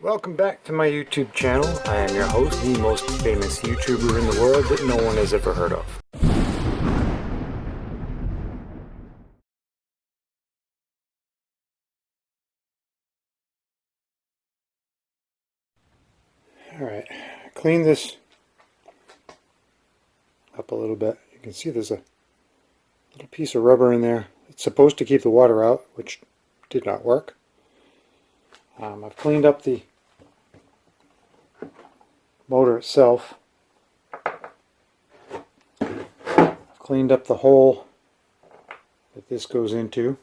Welcome back to my YouTube channel. I am your host, the most famous YouTuber in the world that no one has ever heard of. Alright, clean this up a little bit. You can see there's a little piece of rubber in there. It's supposed to keep the water out, which did not work. I've cleaned up the motor itself. I've cleaned up the hole that this goes into.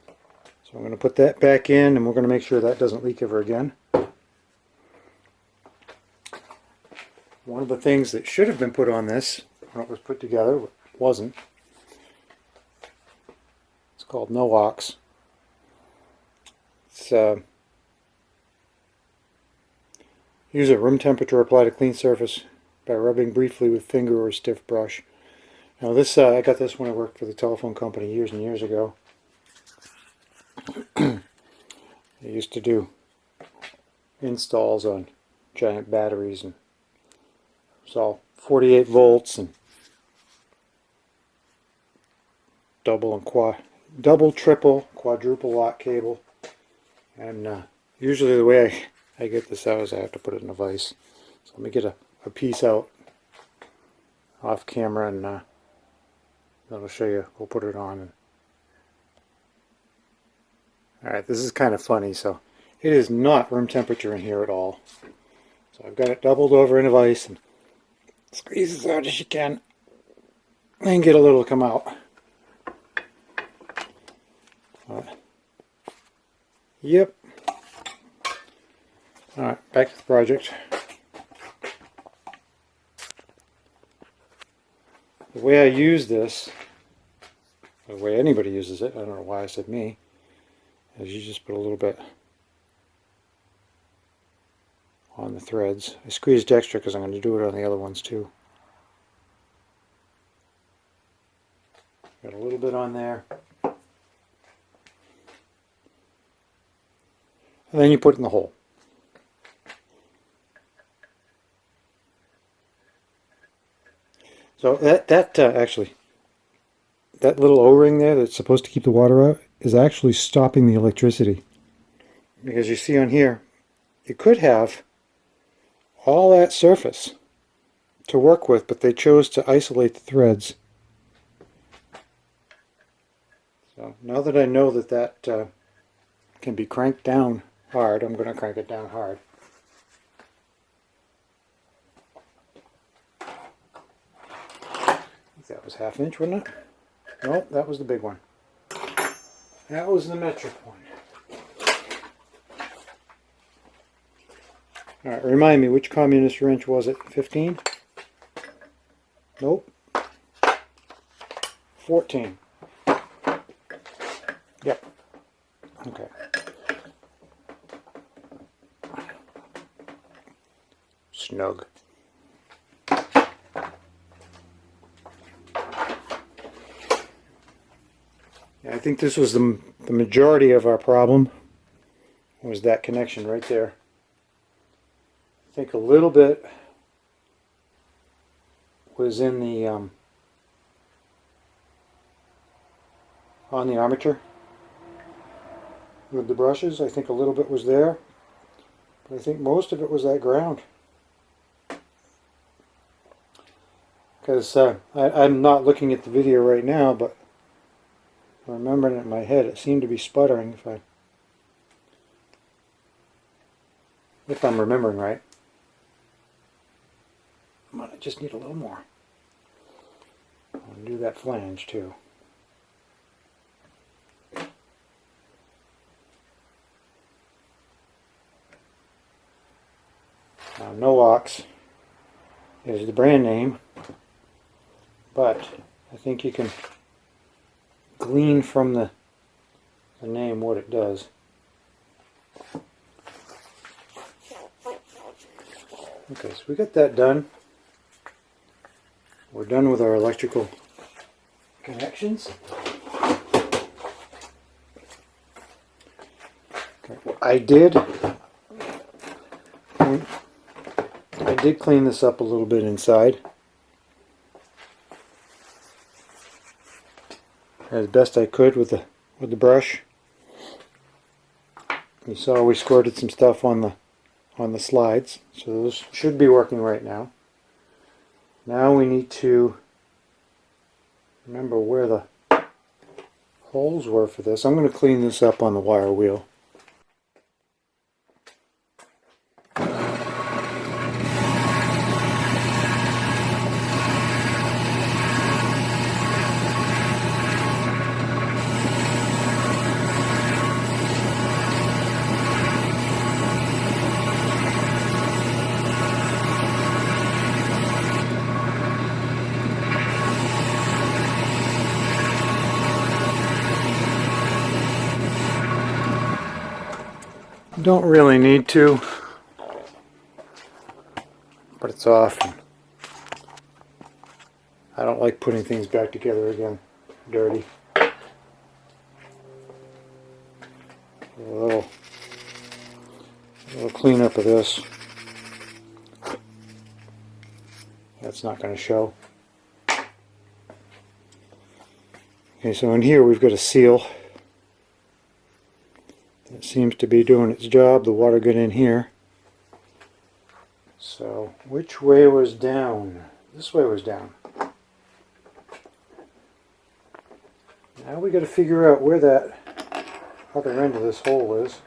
So I'm going to put that back in, and we're going to make sure that doesn't leak ever again. One of the things that should have been put on this when it was put together wasn't. It's called No-Ox. It's use at room temperature, apply to clean surface by rubbing briefly with finger or stiff brush. Now this, I got this when I worked for the telephone company years and years ago. I used to do installs on giant batteries, and it was all 48 volts and double, triple, quadruple lock cable. And usually the way I get this out is I have to put it in a vise. So let me get a piece out off camera, and then I'll show you. We'll put it on. Alright, this is kind of funny. So it is not room temperature in here at all. So I've got it doubled over in a vise and squeeze as hard as you can and get a little come out. Yep. Alright, back to the project. The way I use this, the way anybody uses it, I don't know why I said me, is you just put a little bit on the threads. I squeezed extra because I'm going to do it on the other ones too. Got a little bit on there. And then you put it in the hole. So actually, that little O-ring there that's supposed to keep the water out is actually stopping the electricity. Because you see on here, you could have all that surface to work with, but they chose to isolate the threads. So now that I know that can be cranked down hard, I'm going to crank it down hard. That was ½ inch, wasn't it? Nope, that was the big one. That was the metric one. Alright, remind me, which communist wrench was it? 15? Nope. 14. Yep. Okay. Snug. I think this was the majority of our problem, was that connection right there. I think a little bit was in the on the armature with the brushes. I think a little bit was there, but I think most of it was that ground. Because I'm not looking at the video right now, but I'm remembering it in my head, it seemed to be sputtering if I'm remembering right. But I just need a little more. I'll do that flange too. Now, No-Ox is the brand name, but I think you can glean from the name what it does. Okay, so we got that done. We're done with our electrical connections. Okay, I did did clean this up a little bit inside, as best I could with the brush. You saw we squirted some stuff on the slides, so those should be working right now. Now we need to remember where the holes were for this. I'm going to clean this up on the wire wheel. Don't really need to, but it's off. I don't like putting things back together again dirty. A little cleanup of this. That's not going to show. Okay, so in here we've got a seal. It seems to be doing its job. The water got in here. So, which way was down? This way was down. Now we got to figure out where that other end of this hole is.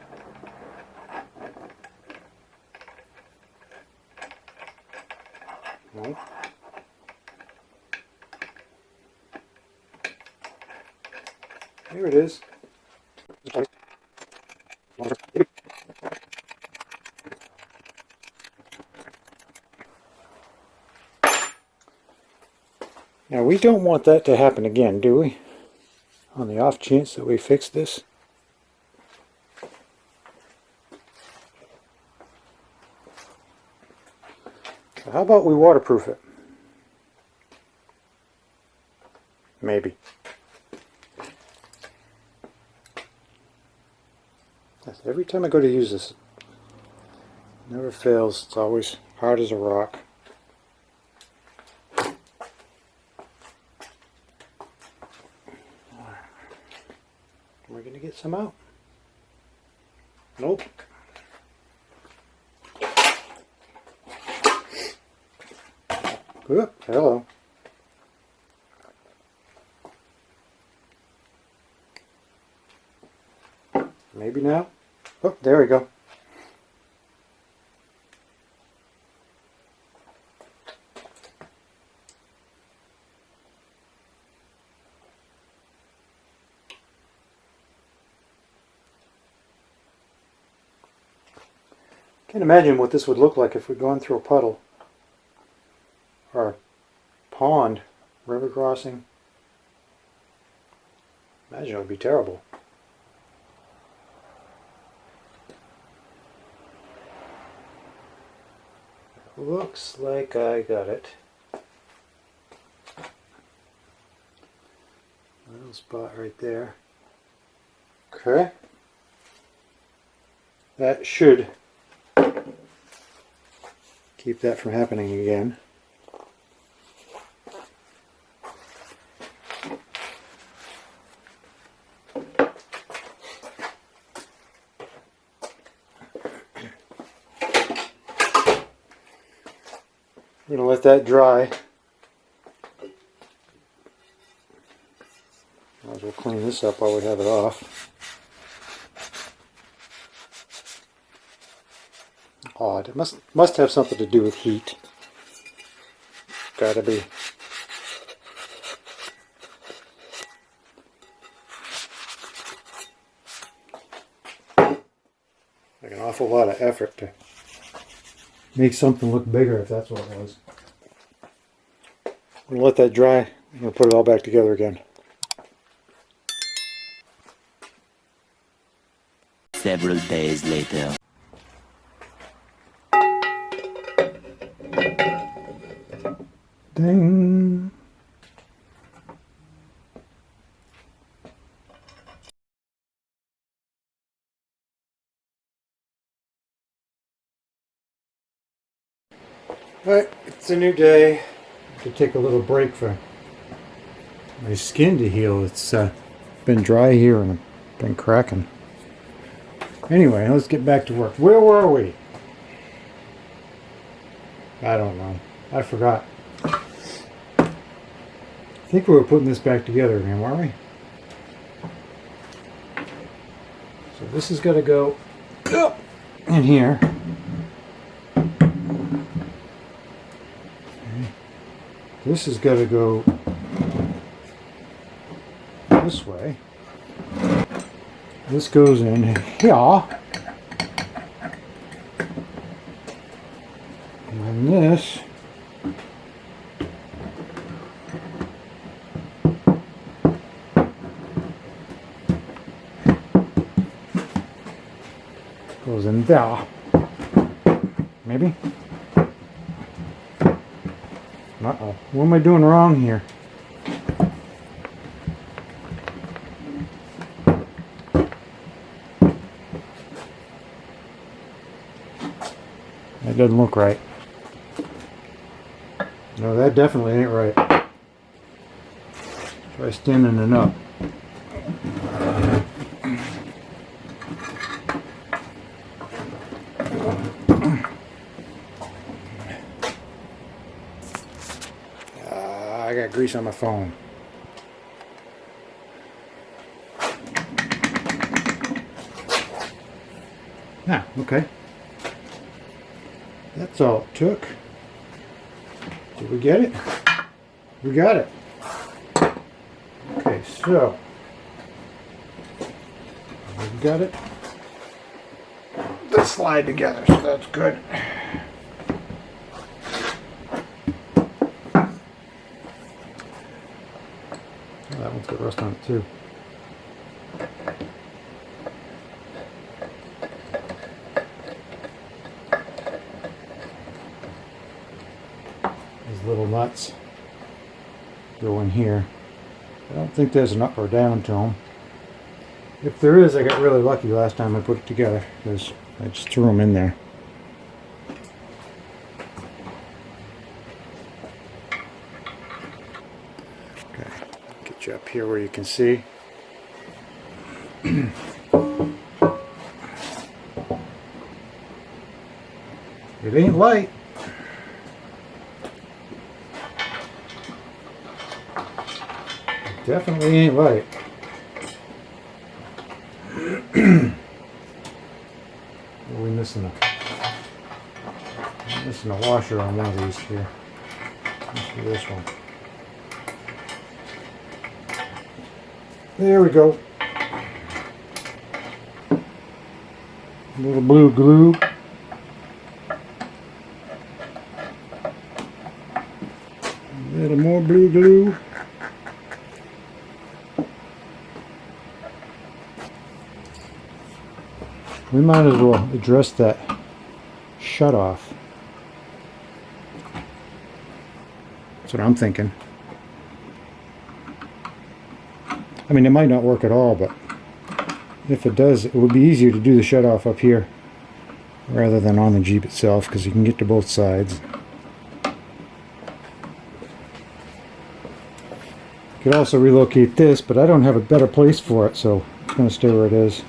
No. Here it is. Now we don't want that to happen again, do we? On the off chance that we fix this. So how about we waterproof it? Maybe. Yes, every time I go to use this, it never fails. It's always hard as a rock. We're going to get some out. Nope. Oop, hello. Maybe now. Oh, there we go. Can't imagine what this would look like if we'd gone through a puddle or a pond, river crossing. Imagine it would be terrible. Looks like I got it. Little spot right there. Okay. That should keep that from happening again. I'm going to let that dry. Might as well clean this up while we have it off. Odd. It must have something to do with heat. Gotta be. Like an awful lot of effort to make something look bigger, if that's what it was. I'm going to let that dry. I'm going to put it all back together again. Several days later. Ding! Alright, it's a new day. I could take a little break for my skin to heal. It's been dry here and I've been cracking. Anyway, let's get back to work. Where were we? I don't know. I forgot. I think we were putting this back together again, weren't we? So this has got to go up in here. This has got to go this way. This goes in here. And then this goes in there. Maybe? Uh-oh. What am I doing wrong here? That doesn't look right. No, that definitely ain't right. Try standing it up. I got grease on my phone. Ah, okay. That's all it took. Did we get it? We got it. Okay, so we got it. Let's slide together, so that's good. That one's got rust on it too. These little nuts go in here. I don't think there's an up or down to them. If there is, I got really lucky last time I put it together because I just threw them in there. Get you up here where you can see. It ain't light. It definitely ain't light. We're missing a washer on one of these here. Let's do this one. There we go. A little blue glue. A little more blue glue. We might as well address that shut off. That's what I'm thinking. I mean, it might not work at all, but if it does, it would be easier to do the shut-off up here rather than on the Jeep itself, because you can get to both sides. You could also relocate this, but I don't have a better place for it, so it's going to stay where it is.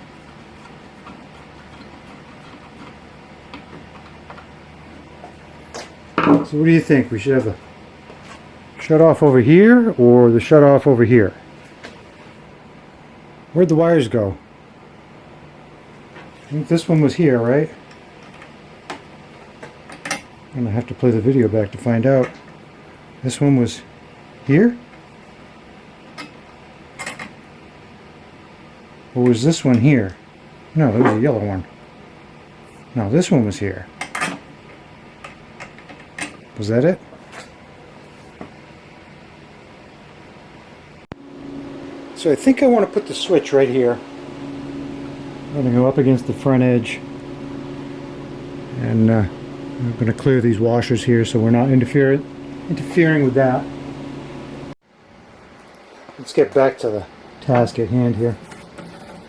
So what do you think? We should have the shut-off over here or the shut-off over here? Where'd the wires go? I think this one was here, right? I'm gonna have to play the video back to find out. This one was here? Or was this one here? No, there was a yellow one. No, this one was here. Was that it? So I think I want to put the switch right here. I'm going to go up against the front edge. And I'm going to clear these washers here so we're not interfering with that. Let's get back to the task at hand here.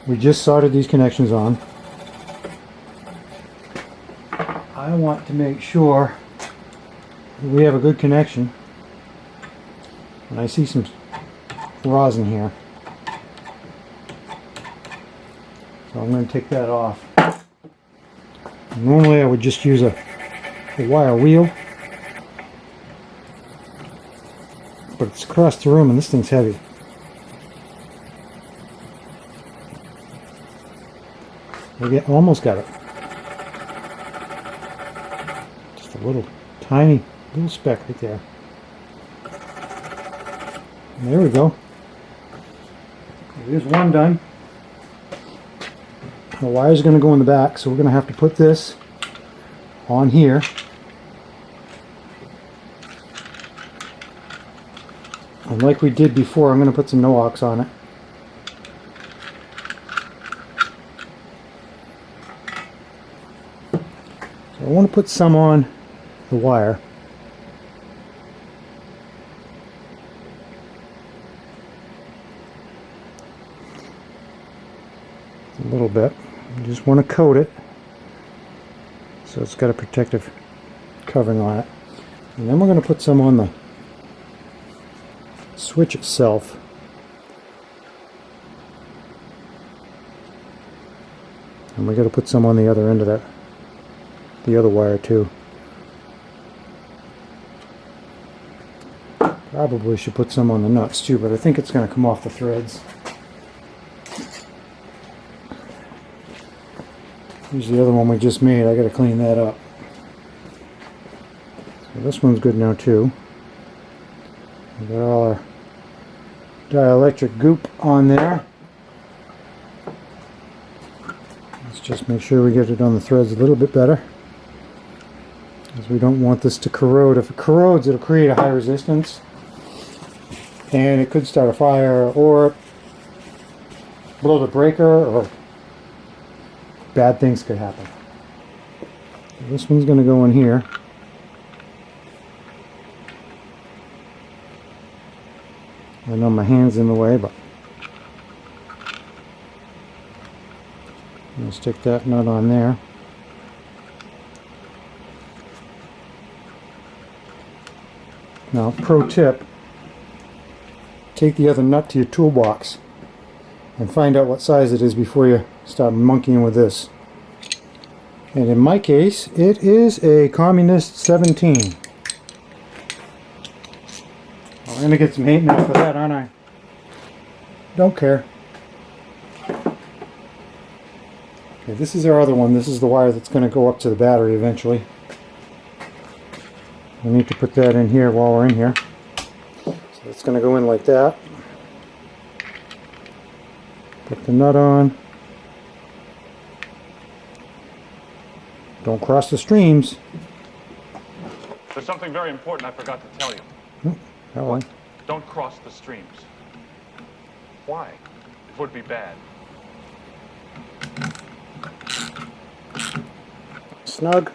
We just soldered these connections on. I want to make sure we have a good connection. And I see some rosin here. So I'm going to take that off. Normally I would just use a wire wheel. But it's across the room and this thing's heavy. We almost got it. Just a little tiny little speck right there. And there we go. There's one done. The wire's going to go in the back, so we're going to have to put this on here. And like we did before, I'm going to put some no-ox on it. So I want to put some on the wire. A little bit. You just want to coat it so it's got a protective covering on it. And then we're going to put some on the switch itself. And we got to put some on the other end of that, the other wire too. Probably should put some on the nuts too, but I think it's going to come off the threads. Here's the other one we just made. I got to clean that up. So this one's good now too. We got all our dielectric goop on there. Let's just make sure we get it on the threads a little bit better, because we don't want this to corrode. If it corrodes, it'll create a high resistance and it could start a fire or blow the breaker, or bad things could happen. This one's going to go in here. I know my hand's in the way, but I'm going to stick that nut on there. Now, pro tip, take the other nut to your toolbox and find out what size it is before you start monkeying with this. And in my case, it is a Communist 17. I'm going to get some hate mail for that, aren't I? Don't care. Okay, this is our other one. This is the wire that's going to go up to the battery eventually. We need to put that in here while we're in here. So it's going to go in like that. Put the nut on. Don't cross the streams. There's something very important I forgot to tell you. What? Don't cross the streams. Why? It would be bad. Snug.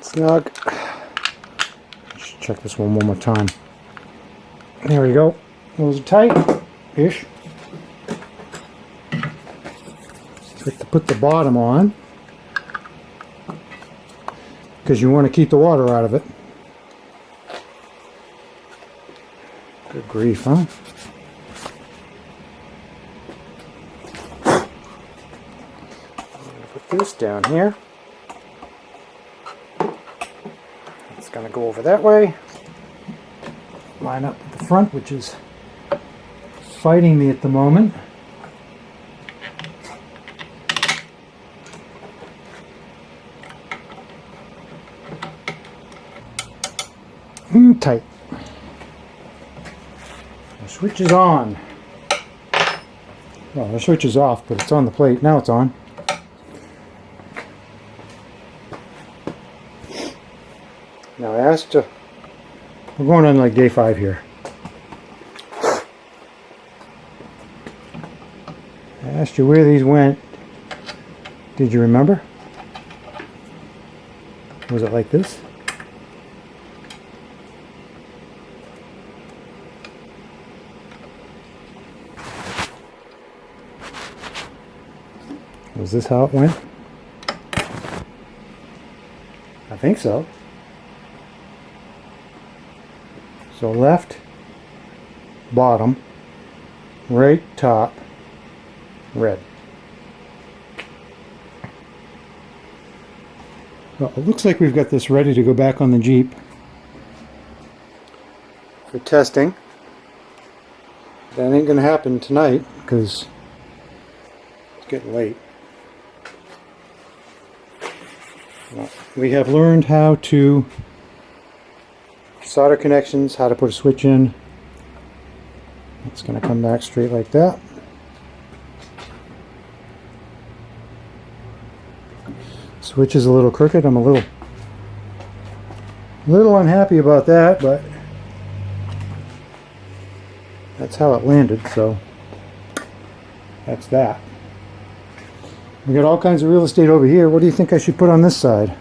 Snug. Let's check this one more time. There we go. Those are tight-ish. Like to put the bottom on, because you want to keep the water out of it. Good grief, huh? Put this down here. It's going to go over that way. Line up with the front, which is fighting me at the moment. Tight. The switch is on. Well, the switch is off, but it's on the plate. Now it's on. Now I asked to... We're going on like day 5 here. I asked you where these went. Did you remember? Was it like this? Was this how it went? I think so. So left, bottom, right top, red. Well, it looks like we've got this ready to go back on the Jeep for testing. That ain't gonna happen tonight because it's getting late. Well, we have learned how to solder connections, how to put a switch in. It's going to come back straight like that. Switch is a little crooked. I'm a little unhappy about that, but that's how it landed, so that's that. We got all kinds of real estate over here. What do you think I should put on this side?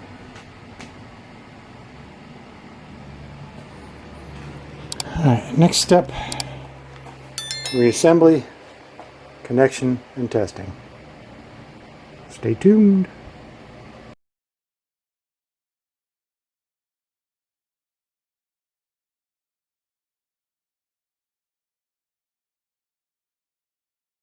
Alright, next step, reassembly, connection, and testing. Stay tuned.